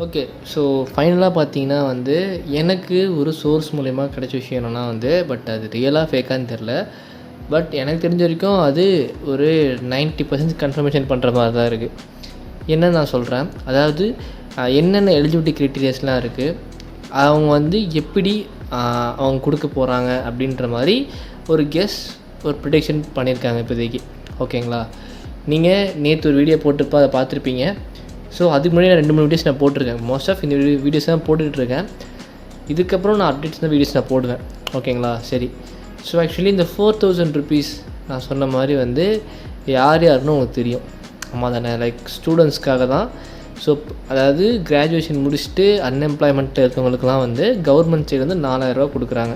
Okay. So ஃபைனலா பார்த்தீங்கன்னா எனக்கு ஒரு சோர்ஸ் மூலியமா கிடைச்ச விஷயம் என்னன்னா பட் அது ரியலா ஃபேக்கான்னு தெரில. பட் எனக்கு தெரிஞ்ச வரைக்கும் அது ஒரு 90% கன்ஃபர்மேஷன் பண்ணுற மாரி தான் இருக்குது. என்னன்னு நான் சொல்கிறேன். அதாவது என்னென்ன எலிஜிபிலிட்டி க்ரைட்டீரியாஸ்லாம் இருக்குது, அவங்க எப்படி அவங்க கொடுக்க போகிறாங்க அப்படின்ற மாதிரி ஒரு ஒரு ப்ரிடிக்ஷன் பண்ணியிருக்காங்க இப்போதைக்கு. ஓகேங்களா? நீங்கள் நேற்று ஒரு வீடியோ போட்டிருப்போம், அதை பார்த்துருப்பீங்க. ஸோ அதுக்கு முன்னாடி 2-3 வீடியோஸ் நான் போட்டிருக்கேன். மோஸ்ட் ஆஃப் இந்த வீடியோஸ் தான் போட்டுட்ருக்கேன். இதுக்கப்புறம் நான் அப்டேட்ஸ் தான் வீடியோஸ் நான் போடுவேன். ஓகேங்களா? சரி. ஸோ ஆக்சுவலி இந்த 4000 ருபீஸ் நான் சொன்ன மாதிரி யார் யாருன்னு உங்களுக்கு தெரியும். ஆமாம் தானே? லைக் ஸ்டூடெண்ட்ஸ்க்காக தான். ஸோ அதாவது கிராஜுவேஷன் முடிச்சுட்டு அன்எம்ப்ளாய்மெண்ட்டில் இருக்கவங்களுக்குலாம் கவர்மெண்ட் சைடு 4000 கொடுக்குறாங்க.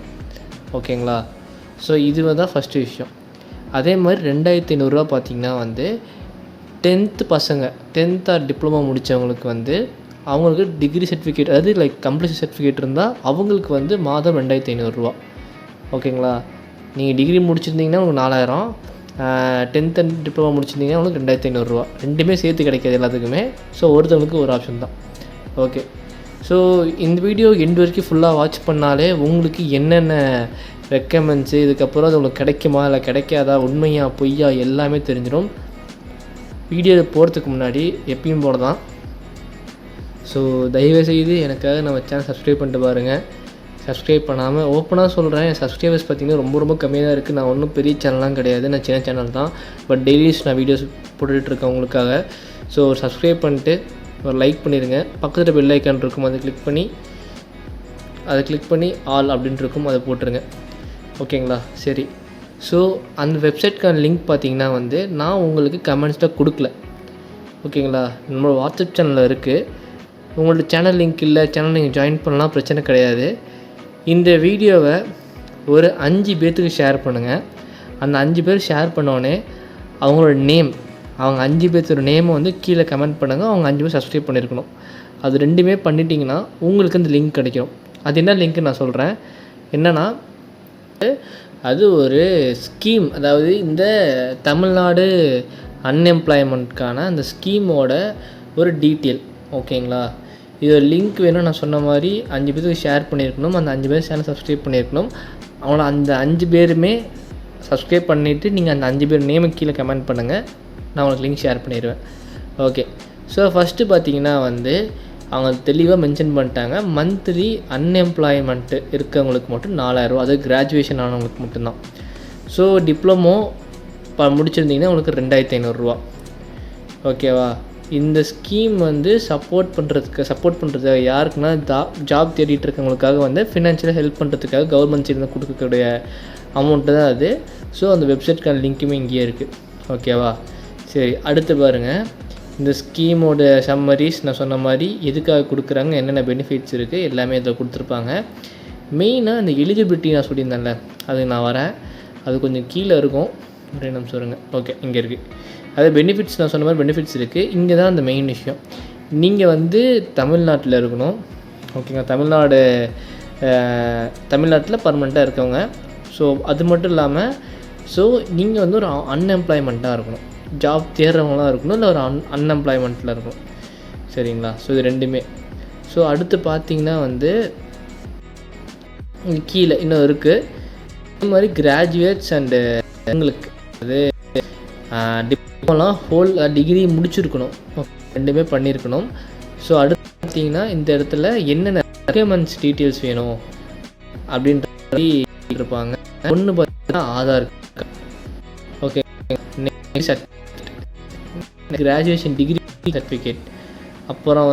ஓகேங்களா? ஸோ இது தான் ஃபஸ்ட்டு விஷயம். அதே மாதிரி 2500 பார்த்தீங்கன்னா 10th பசங்க 10th ஆர் டிப்ளமோ முடித்தவங்களுக்கு அவங்களுக்கு டிகிரி சர்டிஃபிகேட், அதாவது லைக் கம்ப்ளீஷன் சர்டிஃபிகேட் இருந்தால் அவங்களுக்கு மாதம் 2500 ஓகேங்களா? நீங்கள் டிகிரி முடிச்சிருந்தீங்கன்னா உங்களுக்கு 4000, 10th அண்ட் டிப்ளமோ முடிச்சிருந்தீங்கன்னா உங்களுக்கு 2500 ரெண்டுமே சேர்த்து கிடைக்காது எல்லாத்துக்குமே. ஸோ ஒருத்தவங்களுக்கு ஒரு ஆப்ஷன் தான். ஓகே. ஸோ இந்த வீடியோ எண்டு வரைக்கும் ஃபுல்லாக வாட்ச் பண்ணாலே உங்களுக்கு என்னென்ன ரெக்கமெண்ட்ஸு, இதுக்கப்புறம் அது உங்களுக்கு கிடைக்குமா இல்லை கிடைக்காதா, உண்மையா பொய்யா எல்லாமே தெரிஞ்சிடும். வீடியோ போகிறதுக்கு முன்னாடி எப்பயும் போல தான். ஸோ தயவுசெய்து எனக்காக நம்ம சேனல் சப்ஸ்கிரைப் பண்ணிட்டு பாருங்கள். சப்ஸ்கிரைப் பண்ணாமல் ஓப்பனாக சொல்கிறேன், என் சப்ஸ்கிரைபர்ஸ் பார்த்திங்கன்னா ரொம்ப கம்மியாக தான் இருக்குது. நான் ஒன்றும் பெரிய சேனல்லாம் கிடையாது, நான் சின்ன சேனல் தான். பட் டெய்லிஸ் நான் வீடியோஸ் போட்டுட்ருக்கேன் உங்களுக்காக. ஸோ சப்ஸ்கிரைப் பண்ணிட்டு ஒரு லைக் பண்ணிடுங்க. பக்கத்தில் பெல் ஐக்கான் இருக்கும், அதை கிளிக் பண்ணி ஆல் அப்படின்ட்டு இருக்கும், அதை போட்டுருங்க. ஓகேங்களா? சரி. ஸோ அந்த வெப்சைட்க்கான லிங்க் பார்த்தீங்கன்னா நான் உங்களுக்கு கமெண்ட்ஸில் கொடுக்கல. ஓகேங்களா? நம்மளோட வாட்ஸ்அப் சேனலில் இருக்குது. உங்களோட சேனல் லிங்க் இல்லை, சேனல் நீங்கள் ஜாயின் பண்ணலாம், பிரச்சனை கிடையாது. இந்த வீடியோவை ஒரு 5 பேர்த்துக்கு ஷேர் பண்ணுங்கள். அந்த 5 பேர் ஷேர் பண்ணோடனே அவங்களோட நேம், அவங்க 5 பேர்த்தோட நேமை கீழே கமெண்ட் பண்ணுங்கள். அவங்க 5 பேர் சப்ஸ்கிரைப் பண்ணியிருக்கணும். அது ரெண்டுமே பண்ணிட்டீங்கன்னா உங்களுக்கு அந்த லிங்க் கிடைக்கும். அது என்ன லிங்க்கு நான் சொல்கிறேன். என்னென்னா அது ஒரு ஸ்கீம், அதாவது இந்த தமிழ்நாடு அன்எம்ப்ளாய்மெண்ட்கான அந்த ஸ்கீமோட ஒரு டீட்டெயில். ஓகேங்களா? இது லிங்க் வேணும். நான் சொன்ன மாதிரி 5 பேருக்கு ஷேர் பண்ணியிருக்கணும். அந்த 5 பேர் சேனல் சப்ஸ்கிரைப் பண்ணியிருக்கணும். அவங்கள அந்த 5 பேருமே சப்ஸ்கிரைப் பண்ணிவிட்டு நீங்கள் அந்த 5 பேர் நேமு கீழே கமெண்ட் பண்ணுங்கள். நான் உங்களுக்கு லிங்க் ஷேர் பண்ணிடுவேன். ஓகே. ஸோ ஃபஸ்ட்டு பார்த்தீங்கன்னா அவங்க தெளிவாக மென்ஷன் பண்ணிட்டாங்க. மந்த்லி அன்எம்ப்ளாய்மெண்ட்டு இருக்கவங்களுக்கு மட்டும் 4000, அது கிராஜுவேஷன் ஆனவங்களுக்கு மட்டும்தான். ஸோ டிப்ளமோ முடிச்சிருந்தீங்கன்னா உங்களுக்கு 2500. ஓகேவா? இந்த ஸ்கீம் சப்போர்ட் பண்ணுறதுக்காக யாருக்குன்னா ஜாப் தேடிட்டு இருக்கவங்களுக்காக ஃபினான்ஷியலாக ஹெல்ப் பண்ணுறதுக்காக கவர்மெண்ட் சைடு கொடுக்கக்கூடிய அமௌண்ட்டு தான் அது. ஸோ அந்த வெப்சைட்க்கான லிங்க்குமே இங்கேயே இருக்குது. ஓகேவா? சரி, அடுத்து பாருங்கள். இந்த ஸ்கீமோட சம்மரிஸ் நான் சொன்ன மாதிரி எதுக்காக கொடுக்குறாங்க, என்னென்ன பெனிஃபிட்ஸ் இருக்குது எல்லாமே இதில் கொடுத்துருப்பாங்க. மெயினாக இந்த எலிஜிபிலிட்டி நான் சொல்லியிருந்தேன்ல, அது நான் வரேன். அது கொஞ்சம் கீழே இருக்கும், ஒரே நிமிஷம் சொல்லுங்கள். ஓகே, இங்கே இருக்குது. அது பெனிஃபிட்ஸ் நான் சொன்ன மாதிரி பெனிஃபிட்ஸ் இருக்குது. இங்கே தான் அந்த மெயின் விஷயம். நீங்கள் தமிழ்நாட்டில் இருக்கணும். ஓகேங்க? தமிழ்நாட்டில் பர்மனெண்ட்டாக இருக்கவங்க. ஸோ அது மட்டும் இல்லாமல் நீங்கள் ஒரு அன்எம்ப்ளாய்மெண்ட்டாக இருக்கணும். ஜாப் தேடுறவங்களாம் இருக்கணும், இல்லை ஒரு அன்எம்ப்ளாய்மெண்ட்டில் இருக்கணும். சரிங்களா? ஸோ இது ரெண்டுமே. ஸோ அடுத்து பார்த்தீங்கன்னா கீழே இன்னும் இருக்குது. இது மாதிரி கிராஜுவேட்ஸ் அண்டு உங்களுக்கு அது டிப்ளமோலாம் ஹோல் டிகிரி முடிச்சிருக்கணும், ரெண்டுமே பண்ணியிருக்கணும். ஸோ அடுத்து பார்த்தீங்கன்னா இந்த இடத்துல என்னென்ன டாக்குமெண்ட்ஸ் டீட்டெயில்ஸ் வேணும் அப்படின்ற மாதிரி இருப்பாங்க. ஒன்று பார்த்தீங்கன்னா Aadhaar card. Okay. Graduation degree certificate, அப்புறம்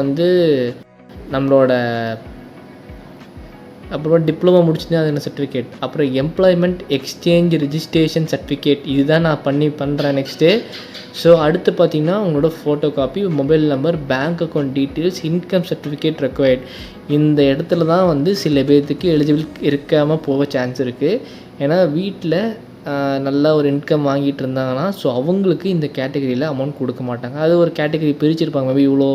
அப்புறம் டிப்ளமோ முடிச்சுட்டு அது என்ன சர்டிஃபிகேட், அப்புறம் எம்ப்ளாய்மெண்ட் எக்ஸ்சேஞ்ச் ரிஜிஸ்ட்ரேஷன் சர்டிஃபிகேட். இதுதான் நான் பண்ணுறேன் நெக்ஸ்ட்டு. ஸோ அடுத்து பார்த்தீங்கன்னா உங்களோட photo copy, mobile number, bank account details, income certificate required. இந்த இடத்துல தான் சில பேர்த்துக்கு எலிஜிபிள் இருக்காமல் போக சான்ஸ் இருக்குது. ஏன்னா வீட்டில் நல்லா ஒரு இன்கம் வாங்கிட்டு இருந்தாங்கன்னா ஸோ அவங்களுக்கு இந்த கேட்டகரியில் அமௌண்ட் கொடுக்க மாட்டாங்க. அது ஒரு கேட்டகரி பிரிச்சிருப்பாங்க. மேபி இவ்வளோ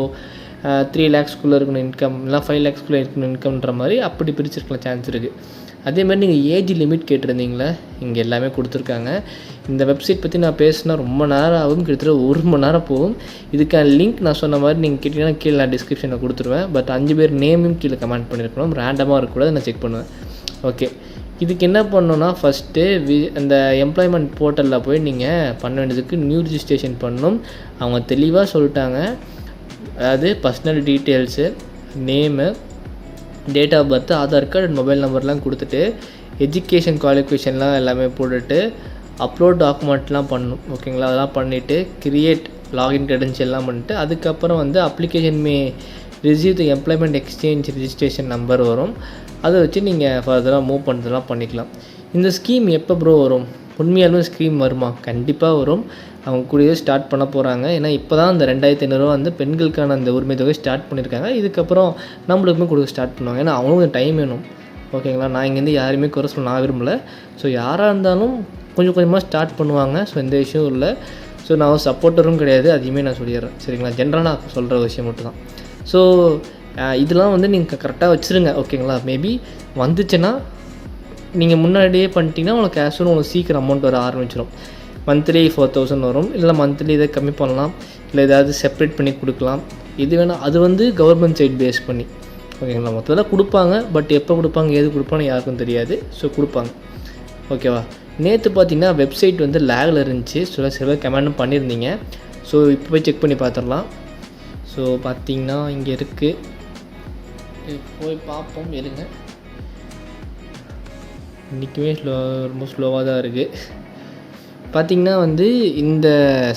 3 lakhsக்குள்ளே இருக்கணும் இன்கம், இல்லை 5 lakhsக்குள்ளே இருக்கணும் இன்கம்ன்ற மாதிரி அப்படி பிரிச்சிருக்கலாம் சான்ஸ் இருக்குது. அதே மாதிரி நீங்கள் ஏஜ் லிமிட் கேட்டிருந்தீங்களே, இங்கே எல்லாமே கொடுத்துருக்காங்க. இந்த வெப்சைட் பற்றி நான் பேசினா ரொம்ப நேரம் ஆகும், கிட்டத்தட்ட 1 மணி நேரம் போகும். இதுக்கான லிங்க் நான் சொன்ன மாதிரி நீங்கள் கேட்டிங்கன்னா கீழே நான் டிஸ்கிரிப்ஷனில் கொடுத்துருவேன். பட் 5 பேர் நேமும் கீழே கமெண்ட் பண்ணியிருக்கணும், ரேண்டமாக இருக்கக்கூடாது, நான் செக் பண்ணுவேன். ஓகே, இதுக்கு என்ன பண்ணணுன்னா ஃபஸ்ட்டு அந்த எம்ப்ளாய்மெண்ட் போர்ட்டலில் போய் நீங்கள் பண்ண வேண்டியதுக்கு நியூ ரிஜிஸ்ட்ரேஷன் பண்ணணும். அவங்க தெளிவாக சொல்லிட்டாங்க. அதாவது personal details, name, date of birth, Aadhaar card and mobile நம்பர்லாம் கொடுத்துட்டு எஜுகேஷன் குவாலிஃபிகேஷன்லாம் எல்லாமே போட்டுட்டு அப்லோட் டாக்குமெண்ட்லாம் பண்ணணும். ஓகேங்களா, அதெல்லாம் பண்ணிவிட்டு கிரியேட் லாகின் கிரெடென்ஷியல்லாம் பண்ணிட்டு அதுக்கப்புறம் வந்து அப்ளிகேஷன் மே ரிசீவ் தி எம்ப்ளாய்மெண்ட் எக்ஸ்சேஞ்ச் ரிஜிஸ்ட்ரேஷன் நம்பர் வரும். அதை வச்சு நீங்கள் ஃபர்தராக மூவ் பண்ணுறதுலாம் பண்ணிக்கலாம். இந்த ஸ்கீம் எப்போ ப்ரோ வரும்? உண்மையாலுமே ஸ்கீம் வருமா? கண்டிப்பாக வரும். அவங்க கூடயே ஸ்டார்ட் பண்ண போகிறாங்க. ஏன்னா இப்போ தான் அந்த 2500 வந்து பெண்களுக்கான அந்த உரிமை தொகை ஸ்டார்ட் பண்ணியிருக்காங்க. இதுக்கப்புறம் நம்மளுக்குமே கொடுக்க ஸ்டார்ட் பண்ணுவாங்க. ஏன்னா அவங்களும் டைம் வேணும். ஓகேங்களா, நான் இங்கேருந்து யாருமே குறை சொல்ல நான் விரும்பலை. ஸோ யாராக இருந்தாலும் கொஞ்சம் கொஞ்சமாக ஸ்டார்ட் பண்ணுவாங்க. ஸோ எந்த விஷயம் இல்லை. ஸோ நான் சப்போர்ட்டரும் கிடையாது, அதையுமே நான் சொல்லிடுறேன். சரிங்களா, ஜென்ரலாக நான் சொல்கிற விஷயம் மட்டும் தான். ஸோ இதெல்லாம் வந்து நீங்கள் கரெக்டாக வச்சுருங்க. ஓகேங்களா, மேபி வந்துச்சுன்னா நீங்கள் முன்னாடியே பண்ணிட்டீங்கன்னா உங்களுக்கு கேஷுன்னு உங்களுக்கு சீக்கிரம் அமௌண்ட் வர ஆரம்பிச்சிடும். மந்த்லி 4000 வரும். இல்லை மந்த்லி இதை கம்மி பண்ணலாம், இல்லை ஏதாவது செப்பரேட் பண்ணி கொடுக்கலாம். இது வேணால் அது வந்து கவர்மெண்ட் சைட் பேஸ் பண்ணி. ஓகேங்களா, மொத்தத்தில் கொடுப்பாங்க. பட் எப்போ கொடுப்பாங்க, ஏது கொடுப்பான்னு யாருக்கும் தெரியாது. ஸோ கொடுப்பாங்க. ஓகேவா, நேற்று பார்த்தீங்கன்னா வெப்சைட் வந்து லேகில் இருந்துச்சு. சில கமெண்டும் பண்ணியிருந்தீங்க. ஸோ இப்போ போய் செக் பண்ணி பார்த்துடலாம். ஸோ பார்த்தீங்கன்னா இங்கே இருக்குது, போய் பார்ப்போம். இருங்க, இன்றைக்குமே ரொம்ப ஸ்லோவாக தான் இருக்குது. பார்த்திங்கன்னா வந்து இந்த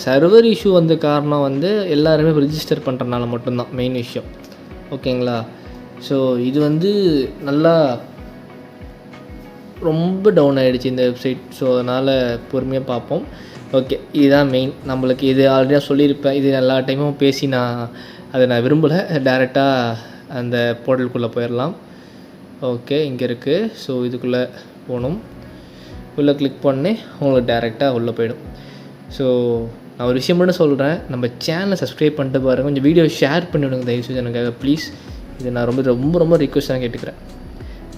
சர்வர் இஷ்யூ வந்த காரணம் வந்து எல்லாருமே ரிஜிஸ்டர் பண்ணுறதுனால மட்டும்தான் மெயின் விஷயம். ஓகேங்களா, ஸோ இது வந்து நல்லா ரொம்ப டவுன் ஆகிடுச்சு இந்த வெப்சைட். ஸோ அதனால் பொறுமையாக பார்ப்போம். ஓகே, இதுதான் மெயின் நம்மளுக்கு. இது ஆல்ரெடியாக சொல்லியிருப்பேன். இது எல்லா டைமும் பேசி அதை நான் விரும்பலை. டேரெக்டாக அந்த போர்ட்டலுக்குள்ளே போயிடலாம். ஓகே, இங்கே இருக்குது. ஸோ இதுக்குள்ளே போகணும். உள்ளே கிளிக் பண்ணி உங்களுக்கு டேரெக்டாக உள்ளே போயிடும். ஸோ நான் ஒரு விஷயம் மட்டும் சொல்கிறேன், நம்ம சேனலை சப்ஸ்கிரைப் பண்ணிட்டு பாருங்கள். கொஞ்சம் வீடியோ ஷேர் பண்ணி விடுங்க தயவுசெய்து எனக்காக ப்ளீஸ். இது நான் ரொம்ப ரொம்ப ரொம்ப ரிக்வெஸ்ட்டாக கேட்டுக்கிறேன்.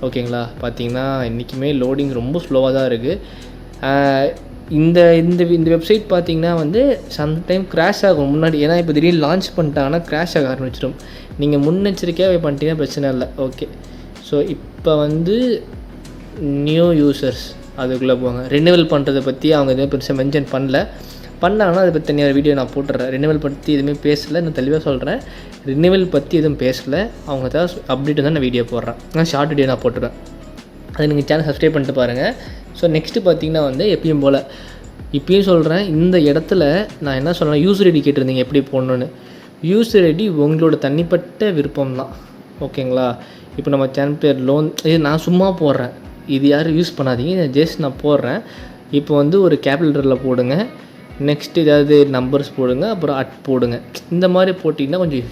ஓகேங்களா, பார்த்தீங்கன்னா இன்றைக்குமே லோடிங் ரொம்ப ஸ்லோவாக தான் இருக்குது. இந்த இந்த இந்த வெப்சைட் பார்த்திங்கன்னா வந்து சம்டைம் க்ராஷ் ஆகும் முன்னாடி. ஏன்னா இப்போ திடீர்னு லான்ச் பண்ணிட்டாங்கன்னா க்ராஷ் ஆக ஆரம்பிச்சிடும். நீங்கள் முன்னெச்சரிக்கையாக பண்ணிட்டீங்கன்னா பிரச்சனை இல்லை. ஓகே, ஸோ இப்போ வந்து நியூ யூசர்ஸ் அதுக்குள்ளே போங்க. ரினிவல் பண்ணுறதை பற்றி அவங்க எதுவும் பெருசாக மென்ஷன் பண்ணாங்கன்னா அதை பற்றி தனியாக வீடியோ நான் போட்டுறேன். ரினிவல் பற்றி எதுவுமே பேசலை, நான் தெளிவாக சொல்கிறேன். ரினிவல் பற்றி எதுவும் பேசலை. அவங்க தான் அப்டேட் தான் நான் வீடியோ போடுறேன். நான் ஷார்ட் வீடியோ நான் போட்டுருவேன். அதை நீங்கள் சேனல் சப்ஸ்கிரைப் பண்ணிட்டு பாருங்கள். ஸோ நெக்ஸ்ட்டு பார்த்திங்கன்னா வந்து எப்பயும் போல் இப்பயும் சொல்கிறேன், இந்த இடத்துல நான் என்ன சொல்கிறேன், யூசர் ஐடி கேட்டிருந்தீங்க எப்படி போடணுன்னு. யூசர் ஐடி உங்களோட தனிப்பட்ட விருப்பம் தான். ஓகேங்களா, இப்போ நம்ம சேனல் பேர் லோன், இது நான் சும்மா போடுறேன், இது யாரும் யூஸ் பண்ணாதீங்க, ஜஸ்ட் நான் போடுறேன். இப்போ வந்து ஒரு கேபிட்டலில் போடுங்க, நெக்ஸ்ட் ஏதாவது நம்பர்ஸ் போடுங்க, அப்புறம் போடுங்க. இந்த மாதிரி போட்டிங்கன்னா கொஞ்சம்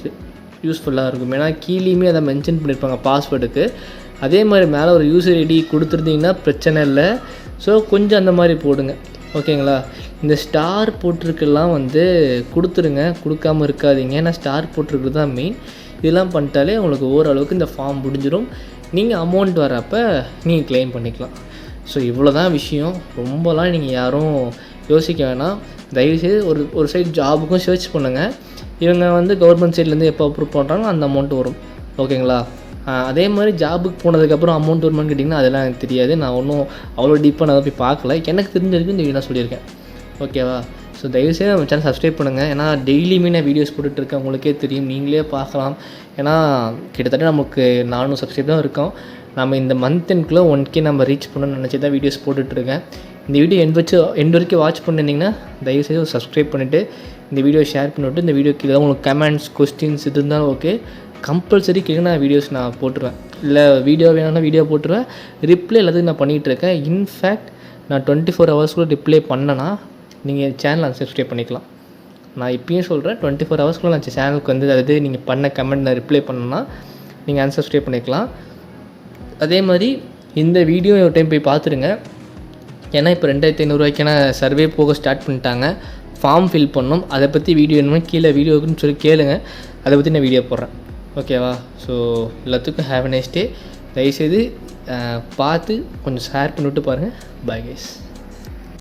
யூஸ்ஃபுல்லாக இருக்கும். ஏன்னா கீழேயுமே அதை மென்ஷன் பண்ணியிருப்பாங்க பாஸ்வேர்டுக்கு. அதே மாதிரி மேலே ஒரு யூசர் ஐடி கொடுத்துருந்தீங்கன்னா பிரச்சனை இல்லை. ஸோ கொஞ்சம் அந்த மாதிரி போடுங்க. ஓகேங்களா, இந்த ஸ்டார் போட்டிருக்கெல்லாம் வந்து கொடுத்துருங்க, கொடுக்காமல் இருக்காதீங்க. ஏன்னா ஸ்டார் போட்டிருக்கிறது தான் மெயின். இதெல்லாம் பண்ணிட்டாலே உங்களுக்கு ஓரளவுக்கு இந்த ஃபார்ம் முடிஞ்சிடும். நீங்கள் அமௌண்ட் வரப்போ நீங்கள் கிளைம் பண்ணிக்கலாம். ஸோ இவ்வளோ தான் விஷயம். ரொம்பலாம் நீங்கள் யாரும் யோசிக்க வேணாம். தயவுசெய்து ஒரு சைட் ஜாபுக்கும் சர்ச் பண்ணுங்கள். இவங்க வந்து கவர்மெண்ட் சைட்லேருந்து எப்போ அப்ரூவ் பண்ணுறாங்களோ அந்த அமௌண்ட் வரும். ஓகேங்களா, அதே மாதிரி ஜாபுக்கு போனதுக்கப்புறம் அமௌண்ட் வருமானு கேட்டிங்கன்னா அதெல்லாம் எனக்கு தெரியாது. நான் ஒன்றும் அவ்வளோ டீப்பாக நான் போய் பார்க்கல. எனக்கு தெரிஞ்சிருக்கு இந்த நான் சொல்லியிருக்கேன். ஓகேவா, ஸோ தயவுசெய்து நம்ம சேனல் சப்ஸ்கிரைப் பண்ணுங்கள். ஏன்னா டெய்லியுமே நான் வீடியோஸ் போட்டுட்ருக்கேன், உங்களுக்கே தெரியும், நீங்களே பார்க்கலாம். ஏன்னா கிட்டத்தட்ட நமக்கு 400 சப்ஸ்கிரைப் தான் இருக்கோம். நம்ம இந்த மந்த் எண்ட்குள்ளே 1K நம்ம ரீச் பண்ணணும்னு நினச்சி தான் வீடியோஸ் போட்டுட்ருக்கேன். இந்த வீடியோ எண்ட் வரைக்கும் வாட்ச் பண்ணியிருந்தீங்கன்னா தயவுசெய்து சப்ஸ்கிரைப் பண்ணிவிட்டு இந்த வீடியோ ஷேர் பண்ணிவிட்டு இந்த வீடியோ கீழே உங்களுக்கு கமெண்ட்ஸ் கொஸ்டின்ஸ் இது இருந்தாலும் ஓகே, கம்பல்சரி கீழே நான் வீடியோஸ் நான் போட்டுருவேன். இல்லை வீடியோ வேணும்னா வீடியோ போட்டுருவேன். ரிப்ளை எல்லாத்துக்கும் நான் பண்ணிகிட்ருக்கேன். இன்ஃபேக்ட் நான் 24 ஹவர்ஸ்க்குள்ளே ரிப்ளை பண்ணேன்னா நீங்கள் சேனல் அன்சப்ஸ்கிரைப் பண்ணிக்கலாம். நான் இப்பயும் சொல்கிறேன், 24 ஹவர்ஸ்க்குள்ளே நான் சேனலுக்கு வந்து அதாவது நீங்கள் பண்ண கமெண்ட் நான் ரிப்ளை பண்ணேன்னா நீங்கள் அன்சப்ஸ்கிரைப் பண்ணிக்கலாம். அதே மாதிரி இந்த வீடியோ ஒரு டைம் போய் பார்த்துருங்க. ஏன்னா இப்போ 2500 ரூபாய்க்கான சர்வே போக ஸ்டார்ட் பண்ணிட்டாங்க. ஃபார்ம் ஃபில் பண்ணணும். அதை பற்றி வீடியோ வேணுமோ கீழே வீடியோக்குன்னு சொல்லி கேளுங்க, அதை பற்றி நான் வீடியோ போடுறேன். ஓகேவா, ஸோ எல்லாத்துக்கும் ஹேவ் எ நைஸ் டே. தயவுசெய்து பார்த்து கொஞ்சம் ஷேர் பண்ணிவிட்டு பாருங்கள். Bye guys.